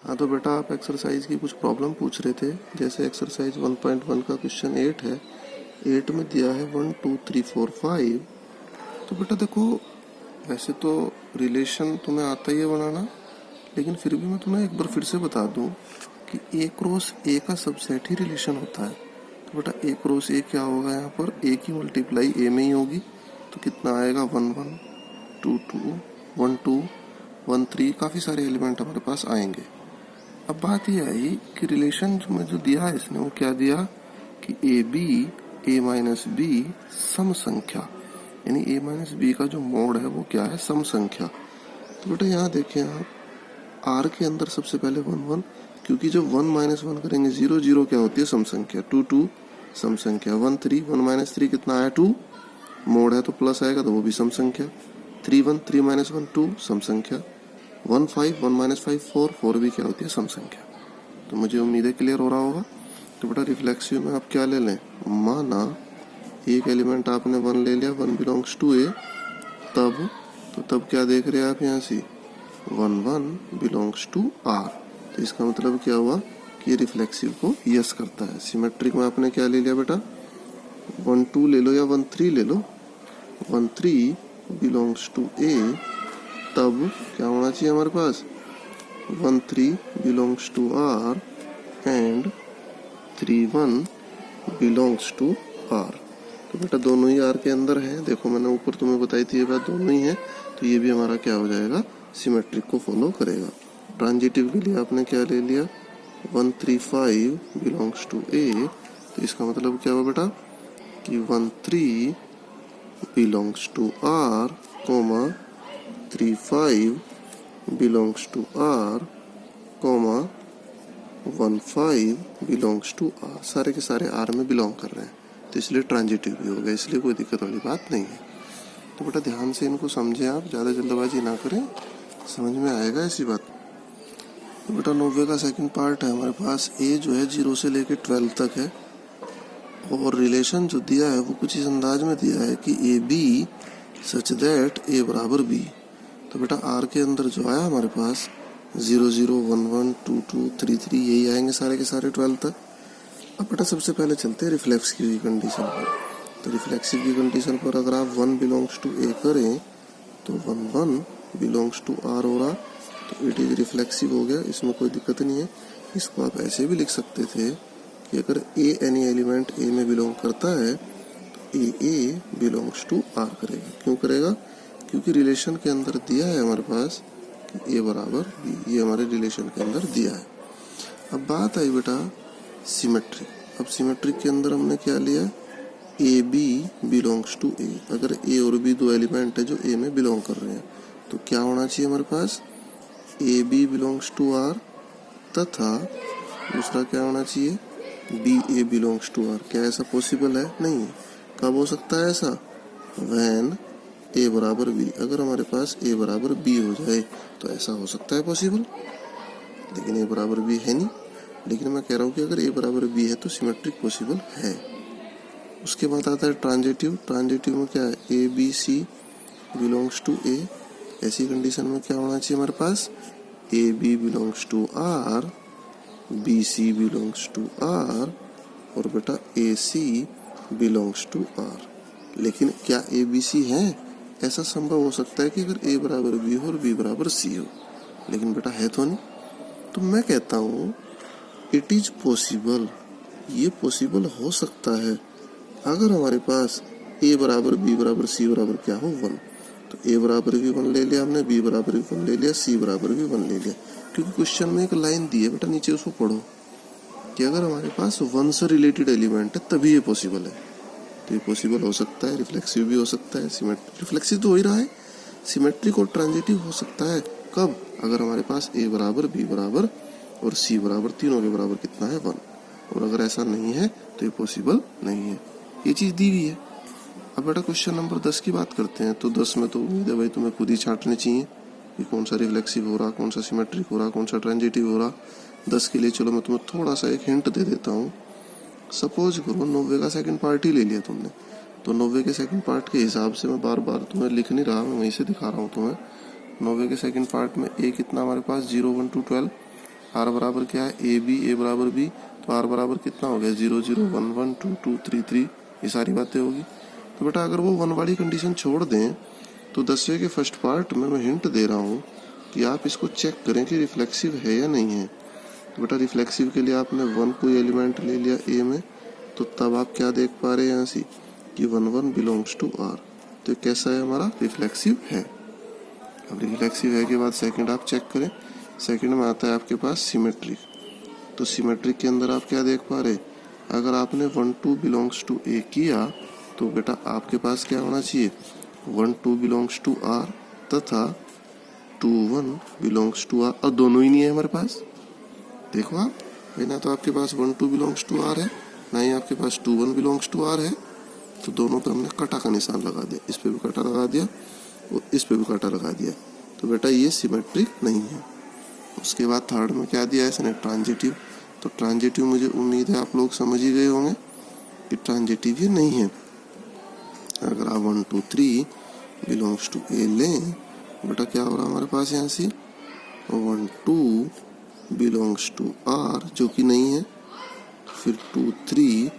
हाँ तो बेटा आप एक्सरसाइज की कुछ प्रॉब्लम पूछ रहे थे। जैसे एक्सरसाइज 1.1 का क्वेश्चन 8 है। 8 में दिया है 1 2 3 4 5। तो बेटा देखो, वैसे तो रिलेशन तुम्हें आता ही है बनाना, लेकिन फिर भी मैं तुम्हें एक बार फिर से बता दूं कि ए क्रॉस ए का सबसेट ही रिलेशन होता है। तो बेटा ए क्रॉस ए क्या होगा, यहाँ पर ए की मल्टीप्लाई ए में ही होगी। तो कितना आएगा 1 1 2 2 1 2 1 3। काफ़ी सारे एलिमेंट हमारे पास आएंगे। अब बात यह आई कि रिलेशन में जो दिया है इसने, वो क्या दिया कि A B A minus B सम संख्या, यानी ए माइनस बी का जो मोड है वो क्या है, सम संख्या। तो बेटा यहाँ देखें आप, आर के अंदर सबसे पहले 1 1, क्योंकि जब 1 माइनस 1 करेंगे 0 0 क्या होती है, सम संख्या। 2 2 सम संख्या। 1 3 1 माइनस 3 कितना आया 2, मोड है तो प्लस आएगा तो वो भी सम संख्या। 3 1 3 माइनस 1 2 सम संख्या। 1 5 1 माइनस 5 4 4 भी क्या होती है, सम संख्या। तो मुझे उम्मीद है क्लियर हो रहा होगा। तो बेटा रिफ्लेक्सिव में आप क्या ले लें, माना एक एलिमेंट आपने 1 ले लिया, 1 बिलोंग्स टू ए, तब क्या देख रहे हैं आप यहाँ से, 1 1 बिलोंग्स टू आर। तो इसका मतलब क्या हुआ कि ये रिफ्लेक्सिव को यस करता है। सिमेट्रिक में आपने क्या ले लिया बेटा, 1 2 ले लो या 1 3 ले लो। 1 3 बिलोंग्स टू ए, तब क्या होना चाहिए हमारे पास, 1 3 belongs to R and 3 1 belongs to R. तो बेटा दोनों ही आर के अंदर हैं। देखो मैंने ऊपर तुम्हें बताई थी ये बात, दोनों ही है। तो ये भी हमारा क्या हो जाएगा, सिमेट्रिक को फॉलो करेगा। ट्रांजिटिव के लिए आपने क्या ले लिया, 1 3 5 बिलोंग्स टू ए। तो इसका मतलब क्या हुआ बेटा कि 1 3 belongs to R, comma 3 5 belongs to R, comma 1 5 belongs to R. सारे के सारे आर में बिलोंग कर रहे हैं, तो इसलिए ट्रांजिटिव भी हो गया, इसलिए कोई दिक्कत वाली बात नहीं है। तो बेटा ध्यान से इनको समझें आप, ज़्यादा जल्दबाजी ना करें, समझ में आएगा ऐसी बात। तो बेटा 90 का सेकंड पार्ट है हमारे पास। ए जो है 0 से लेकर 12 तक है, और रिलेशन जो दिया है वो कुछ इस अंदाज में दिया है कि ए बी सच दैट ए बराबर बी। तो बेटा आर के अंदर जो आया हमारे पास 0 0 1 1 2 2 3 3, यही आएंगे सारे के सारे 12 तक। अब बेटा सबसे पहले चलते हैं रिफ्लेक्सिव की कंडीशन पर। तो रिफ्लेक्सिव की कंडीशन पर अगर आप 1 बिलोंग्स टू ए करें तो 1 1 बिलोंग्स टू आर हो रहा, तो इट इज रिफ्लेक्सिव हो गया, इसमें कोई दिक्कत नहीं है। इसको आप ऐसे भी लिख सकते थे कि अगर ए एनी एलिमेंट ए में बिलोंग करता है तो ए बिलोंग्स टू आर करेगा। क्यों करेगा, क्योंकि रिलेशन के अंदर दिया है हमारे पास कि ए बराबर बी, ये हमारे रिलेशन के अंदर दिया है। अब बात आई बेटा सिमेट्रिक। अब सिमेट्रिक के अंदर हमने क्या लिया, ए बी बिलोंग्स टू ए। अगर ए और बी दो एलिमेंट है जो ए में बिलोंग कर रहे हैं, तो क्या होना चाहिए हमारे पास, A B belongs to R, तथा दूसरा क्या होना चाहिए, B A belongs to R. क्या ऐसा पॉसिबल है, नहीं है। कब हो सकता है ऐसा, व्हेन ए बराबर बी। अगर हमारे पास ए बराबर बी हो जाए तो ऐसा हो सकता है पॉसिबल, लेकिन ए बराबर बी है नहीं। लेकिन मैं कह रहा हूँ कि अगर ए बराबर बी है तो सिमेट्रिक पॉसिबल है। उसके बाद आता है ट्रांजिटिव। ट्रांजिटिव में क्या है, A B C belongs to A. ऐसी कंडीशन में क्या होना चाहिए हमारे पास, A B belongs to R, B C belongs to R, और बेटा A C belongs to R. लेकिन क्या ए बी सी है, ऐसा संभव हो सकता है कि अगर ए बराबर बी हो और बी बराबर सी हो, लेकिन बेटा है तो नहीं। तो मैं कहता हूँ इट इज पॉसिबल, ये पॉसिबल हो सकता है अगर हमारे पास ए बराबर बी बराबर सी बराबर क्या हो, 1। तो ए बराबर भी 1 ले लिया हमने, बी बराबर भी 1 ले लिया, सी बराबर भी 1 ले लिया। क्योंकि क्वेश्चन में एक लाइन दी है बेटा, नीचे उसको पढ़ो कि अगर हमारे पास 1 से रिलेटेड एलिमेंट है तभी ये पॉसिबल है। तो ये पॉसिबल हो सकता है, रिफ्लेक्सिव भी हो सकता है, सिमेट्रिक, रिफ्लेक्सिव तो हो ही रहा है, सिमेट्रिक और ट्रांजिटिव हो सकता है। कब, अगर हमारे पास ए बराबर बी बराबर और सी बराबर तीनों के बराबर कितना है, 1। और अगर ऐसा नहीं है तो ये पॉसिबल नहीं है, ये चीज़ दी हुई है। अब बेटा क्वेश्चन नंबर 10 की बात करते हैं। तो 10 में तो उम्मीद है भाई तुम्हें खुद ही छांटने चाहिए कि कौन सा रिफ्लेक्सिव हो रहा, कौन सा सिमेट्रिक हो रहा, कौन सा ट्रांजिटिव हो रहा। 10 के लिए चलो मैं तुम्हें थोड़ा सा एक हिंट दे देता हूँ। सपोज करो 90 का सेकंड पार्ट ही ले लिया तुमने, तो 90 के सेकंड पार्ट के हिसाब से मैं बार बार तुम्हें लिख नहीं रहा, मैं वहीं से दिखा रहा हूँ तुम्हें। 90 के सेकंड पार्ट में ए कितना हमारे पास, 0 1 2 12। आर बराबर क्या है ए बी, ए बराबर बी, तो आर बराबर कितना हो गया 0 0 1 1 2 2 3 3, ये सारी बातें होगी। तो बेटा अगर वो 1 वाली कंडीशन छोड़ दें तो 10वें के फर्स्ट पार्ट में मैं हिंट दे रहा हूँ कि आप इसको चेक करें कि रिफ्लेक्सिव है या नहीं है। तो बेटा रिफ्लेक्सिव के लिए आपने 1 कोई एलिमेंट ले लिया ए में, तो तब आप क्या देख पा रहे हैं यहाँ से कि 1 1 बिलोंग्स टू आर, तो कैसा है हमारा रिफ्लेक्सिव है। अब रिफ्लेक्सिव है के बाद सेकंड आप चेक करें, सेकंड में आता है आपके पास सिमेट्रिक। तो सिमेट्रिक के अंदर आप क्या देख पा रहे, अगर आपने 1 2 बिलोंग्स टू ए किया तो बेटा आपके पास क्या होना चाहिए 1 2 बिलोंग्स टू आर तथा 2 1 बिलोंग्स टू आर, और दोनों ही नहीं है हमारे पास। देखो आप भाई, ना तो आपके पास 1 2 बिलोंग्स टू आर है, ना ही आपके पास 2 1 बिलोंग्स टू आर है। तो दोनों पे हमने कटा का निशान लगा दिया, इस पे भी कटा लगा दिया और इस पे भी कटा लगा दिया, तो बेटा ये सिमेट्रिक नहीं है। उसके बाद थर्ड में क्या दिया है इसने ट्रांजिटिव। तो ट्रांजिटिव मुझे उम्मीद है आप लोग समझ ही गए होंगे कि ट्रांजिटिव ये नहीं है। अगर आप 1 2 3 बिलोंग्स टू ए लें, बेटा क्या हो रहा है हमारे पास यहाँ से 1 2 बिलोंग्स टू आर जो कि नहीं है, फिर 2 3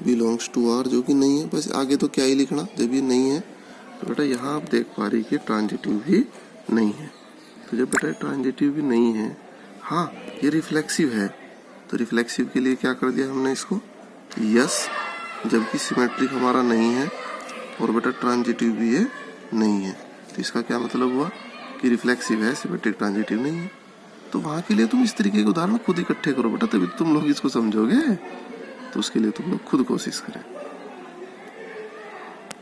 बिलोंग्स टू आर जो कि नहीं है। बस आगे तो क्या ही लिखना जब ये नहीं है। तो बेटा यहाँ आप देख पा रही कि ट्रांजिटिव भी नहीं है। तो जब बेटा ट्रांजिटिव भी नहीं है, हाँ ये रिफ्लेक्सिव है, तो रिफ्लेक्सिव के लिए क्या कर दिया हमने इसको यस, जबकि सिमेट्रिक हमारा नहीं है और बेटा ट्रांजिटिव भी ये नहीं है। तो इसका क्या मतलब हुआ कि रिफ्लेक्सिव है, सिमेट्रिक ट्रांजिटिव नहीं है। तो वहाँ के लिए तुम इस तरीके के उदाहरण खुद इकट्ठे करो बेटा, तभी तुम लोग इसको समझोगे। तो उसके लिए तुम लोग खुद कोशिश करें।